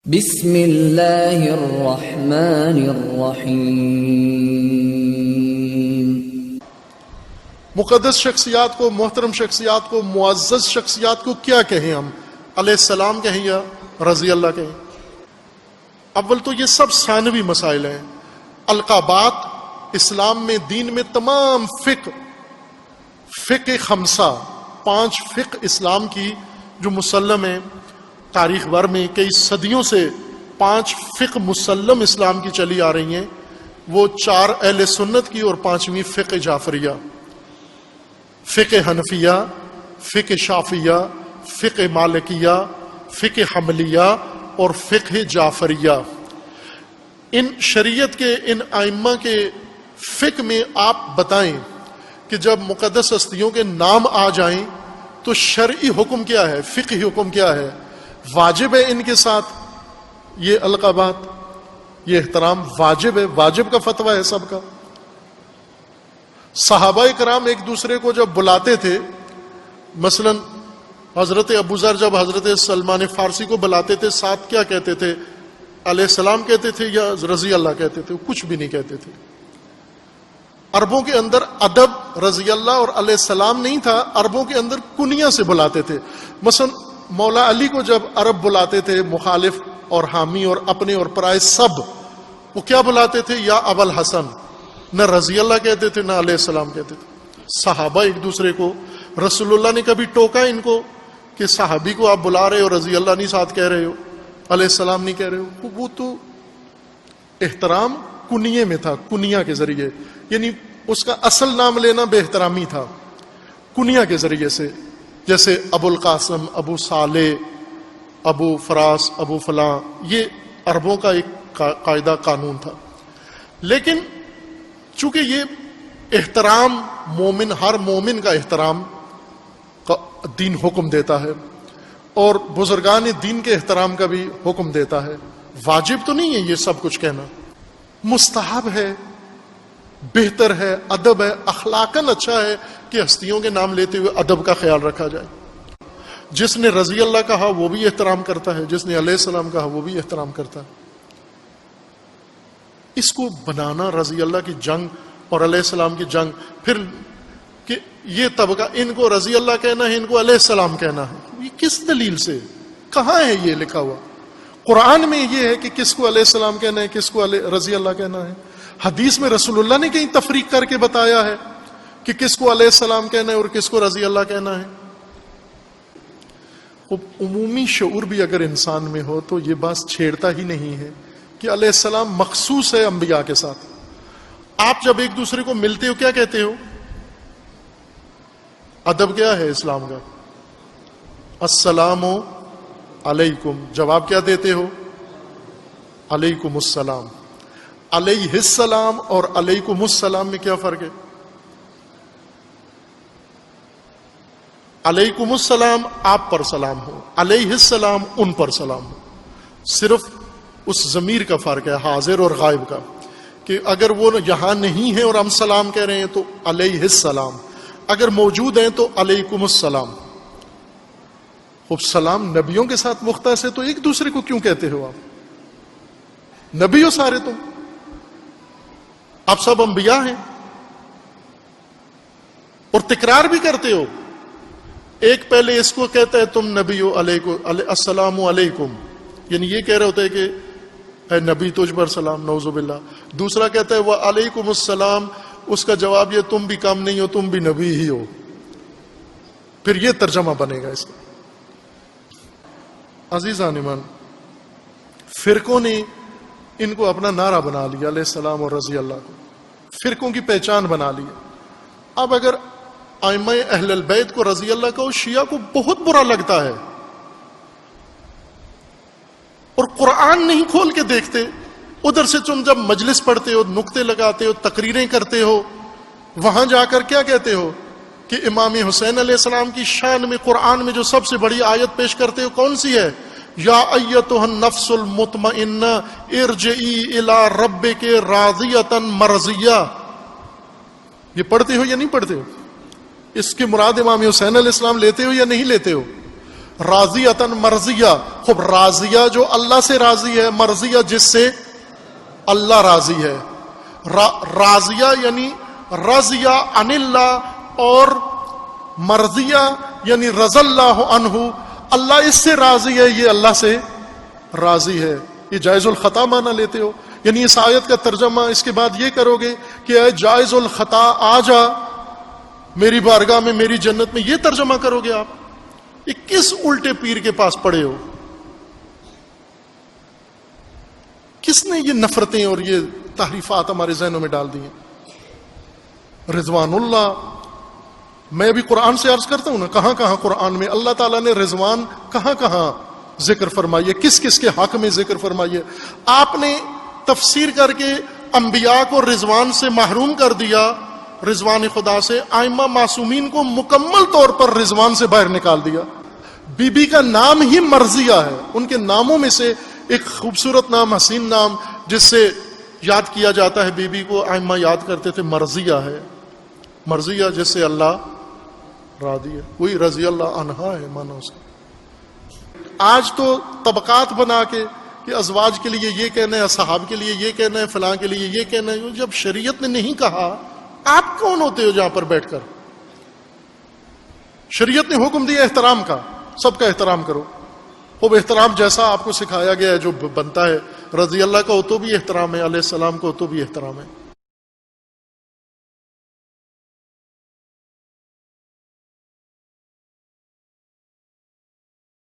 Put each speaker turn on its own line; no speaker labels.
بسم اللہ الرحمن الرحیم۔
مقدس شخصیات کو، محترم شخصیات کو، معزز شخصیات کو کیا کہیں ہم؟ علیہ السلام کہیں یا رضی اللہ کہیں؟ اول تو یہ سب ثانوی مسائل ہیں۔ القابات اسلام میں، دین میں تمام فقہ خمسہ، 5 فقہ اسلام کی جو مسلم ہیں، تاریخ بھر میں کئی صدیوں سے 5 فقہ مسلم اسلام کی چلی آ رہی ہیں، وہ 4 اہل سنت کی اور 5ویں فقہ جعفریہ، فقہ حنفیہ، فقہ شافعیہ، فقہ مالکیہ، فقہ حنبلیہ اور فقہ جعفریہ۔ ان شریعت کے، ان ائمہ کے فقہ میں آپ بتائیں کہ جب مقدس ہستیوں کے نام آ جائیں تو شرعی حکم کیا ہے، فقہی حکم کیا ہے؟ واجب ہے ان کے ساتھ یہ القابات، یہ احترام واجب ہے، واجب کا فتویٰ ہے سب کا۔ صحابہ کرام ایک دوسرے کو جب بلاتے تھے، مثلا حضرت ابو ذر جب حضرت سلمان فارسی کو بلاتے تھے، ساتھ کیا کہتے تھے؟ علیہ السلام کہتے تھے یا رضی اللہ کہتے تھے؟ کچھ بھی نہیں کہتے تھے۔ عربوں کے اندر ادب رضی اللہ اور علیہ السلام نہیں تھا، عربوں کے اندر کنیہ سے بلاتے تھے۔ مثلا مولا علی کو جب عرب بلاتے تھے، مخالف اور حامی اور اپنے اور پرائے سب، وہ کیا بلاتے تھے؟ یا ابو الحسن، نہ رضی اللہ کہتے تھے نہ علیہ السلام کہتے تھے۔ صحابہ ایک دوسرے کو، رسول اللہ نے کبھی ٹوکا ان کو کہ صحابی کو آپ بلا رہے ہو، رضی اللہ نہیں ساتھ کہہ رہے ہو، علیہ السلام نہیں کہہ رہے ہو؟ وہ تو احترام کنیے میں تھا، کنیہ کے ذریعے، یعنی اس کا اصل نام لینا بے احترامی تھا، کنیہ کے ذریعے سے، جیسے ابو القاسم، ابو صالح، ابو فراس، ابو فلاں، یہ عربوں کا ایک قاعدہ قانون تھا۔ لیکن چونکہ یہ احترام مومن، ہر مومن کا احترام کا دین حکم دیتا ہے، اور بزرگان دین کے احترام کا بھی حکم دیتا ہے۔ واجب تو نہیں ہے یہ سب کچھ کہنا، مستحب ہے، بہتر ہے، ادب ہے، اخلاقاً اچھا ہے کہ ہستیوں کے نام لیتے ہوئے ادب کا خیال رکھا جائے۔ جس نے رضی اللہ کہا وہ بھی احترام کرتا ہے، جس نے علیہ السلام کہا وہ بھی احترام کرتا ہے۔ اس کو بنانا رضی اللہ کی جنگ اور علیہ السلام کی جنگ، پھر کہ یہ طبقہ ان کو رضی اللہ کہنا ہے، ان کو علیہ السلام کہنا ہے، یہ کس دلیل سے؟ کہاں ہے یہ لکھا ہوا؟ قرآن میں یہ ہے کہ کس کو علیہ السلام کہنا ہے، کس کو رضی اللہ کہنا ہے؟ حدیث میں رسول اللہ نے کہیں تفریق کر کے بتایا ہے کہ کس کو علیہ السلام کہنا ہے اور کس کو رضی اللہ کہنا ہے؟ عمومی شعور بھی اگر انسان میں ہو تو یہ بات چھیڑتا ہی نہیں ہے کہ علیہ السلام مخصوص ہے انبیاء کے ساتھ۔ آپ جب ایک دوسرے کو ملتے ہو کیا کہتے ہو؟ ادب کیا ہے اسلام کا؟ السلام علیکم، جواب کیا دیتے ہو؟ علیکم السلام۔ علیہ السلام اور علیکم السلام میں کیا فرق ہے؟ علیکم السلام آپ پر سلام ہو، علیہ السلام ان پر سلام ہو، صرف اس ضمیر کا فرق ہے، حاضر اور غائب کا، کہ اگر وہ یہاں نہیں ہے اور ہم سلام کہہ رہے ہیں تو علیہ السلام، اگر موجود ہیں تو علیکم السلام۔ خوب سلام نبیوں کے ساتھ مختص ہے تو ایک دوسرے کو کیوں کہتے ہو؟ آپ نبی ہو سارے، تم آپ سب انبیاء ہیں، اور تکرار بھی کرتے ہو۔ ایک پہلے اس کو کہتا ہے تم نبی ہو، السلام علیکم، یعنی یہ کہہ رہے ہوتے ہیں کہ اے نبی تجھ پر سلام، نعوذ باللہ۔ دوسرا کہتا ہے وعلیکم السلام، اس کا جواب یہ تم بھی کم نہیں ہو، تم بھی نبی ہی ہو۔ پھر یہ ترجمہ بنے گا اس کا۔ عزیزان ایمان، فرقوں نے ان کو اپنا نعرہ بنا لیا، علیہ السلام اور رضی اللہ کو فرقوں کی پہچان بنا لی۔ اب اگر ائمہ اہل البیت کو رضی اللہ کو، شیعہ کو بہت برا لگتا ہے، اور قرآن نہیں کھول کے دیکھتے، ادھر سے تم جب مجلس پڑھتے ہو، نکتے لگاتے ہو، تقریریں کرتے ہو، وہاں جا کر کیا کہتے ہو کہ امام حسین علیہ السلام کی شان میں قرآن میں جو سب سے بڑی آیت پیش کرتے ہو کون سی ہے؟ یا ایتھا النفس المطمئنہ ارجعی الی ربک راضیۃ مرضیہ۔ یہ پڑھتے ہو یا نہیں پڑھتے ہو؟ اس کی مراد امام حسین علیہ السلام لیتے ہو یا نہیں لیتے ہو؟ راضیتن مرضیہ. خب راضیہ جو اللہ سے راضی ہے، مرضیہ جس سے اللہ راضی ہے. راضیہ یعنی رضیہ عن اللہ، اور مرضیہ یعنی رضی اللہ عنہ، اللہ اس سے راضی ہے، یہ اللہ سے راضی ہے. یہ جائز الخطا معنی لیتے ہو، یعنی اس آیت کا ترجمہ اس کے بعد یہ کرو گے کہ اے جائز الخطا آ جا میری بارگاہ میں، میری جنت میں، یہ ترجمہ کرو گے آپ. یہ کس الٹے پیر کے پاس پڑے ہو؟ کس نے یہ نفرتیں اور یہ تحریفات ہمارے ذہنوں میں ڈال دی ہیں؟ رضوان اللہ، میں بھی قرآن سے عرض کرتا ہوں نا، کہاں کہاں قرآن میں اللہ تعالیٰ نے رضوان کہاں کہاں ذکر فرمائیے، کس کس کے حق میں ذکر فرمائیے. آپ نے تفسیر کر کے انبیاء کو رضوان سے محروم کر دیا، رضوان خدا سے. ائمہ معصومین کو مکمل طور پر رضوان سے باہر نکال دیا. بی بی کا نام ہی مرضیہ ہے. ان کے ناموں میں سے ایک خوبصورت نام، حسین نام جس سے یاد کیا جاتا ہے بی بی کو، ائمہ یاد کرتے تھے، مرضیہ ہے. مرضیہ جس سے اللہ راضی ہے، وہی رضی اللہ عنہا ہے مانا اس کا. آج تو طبقات بنا کے کہ ازواج کے لیے یہ کہنا ہے، اصحاب کے لیے یہ کہنا ہے، فلاں کے لیے یہ کہنا ہے. جب شریعت نے نہیں کہا، آپ کون ہوتے ہو جہاں پر بیٹھ کر؟ شریعت نے حکم دیا احترام کا، سب کا احترام کرو. وہ احترام جیسا آپ کو سکھایا گیا ہے جو بنتا ہے. رضی اللہ کا ہو تو بھی احترام ہے، علیہ السلام کو ہو تو بھی احترام ہے.